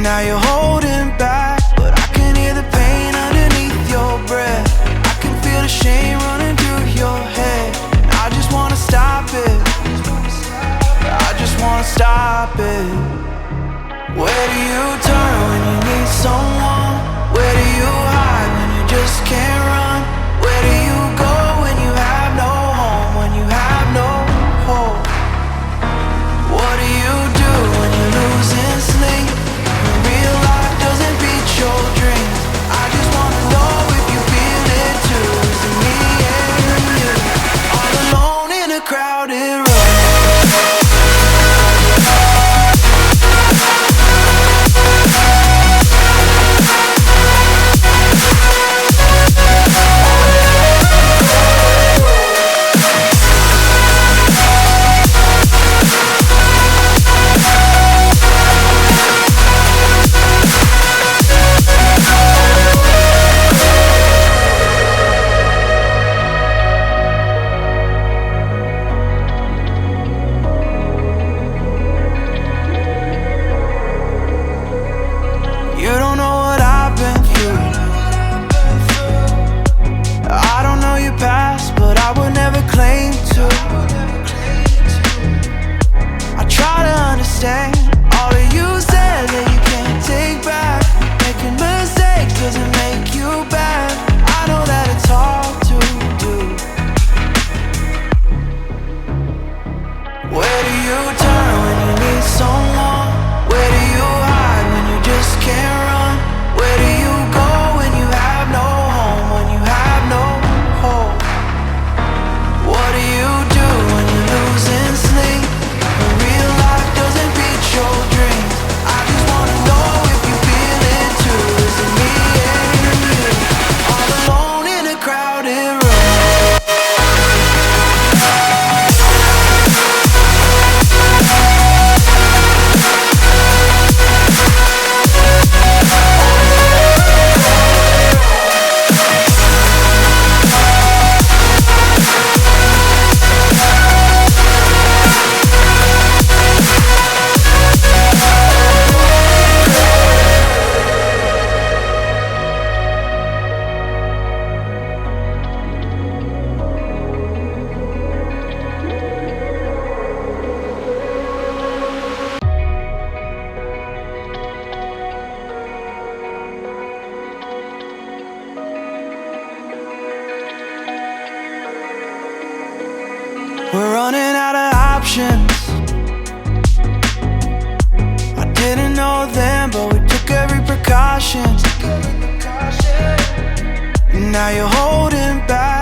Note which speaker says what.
Speaker 1: Now you're holding back, but I can hear the pain underneath your breath. I can feel the shame running through your head. I just wanna stop it, I just wanna stop it. Where do you turn when you need someone? Where do you hide when you just can't run? Where do you go when you have no home, when you have no hope? What do you do when you're losing sleep, when real life doesn't beat your dreams? I just wanna know if you feel it too. Is it me and you, all alone in a crowded room? You don't know what I've been through. I don't know your past, but I would never claim to. I try to understand all that you said that you can't take back. Making mistakes doesn't make you bad. I know that it's hard to do. Where do you turn when you need someone? Where do you hide when you just can't run? Where do you go when you have no home, when you have no hope? What do you do when you're losing sleep, when real life doesn't beat your dreams? I just wanna know if you feel it too. Is it me and you, all alone in a crowded room? We're running out of options. I didn't know then, but we took every precaution. Now you're holding back.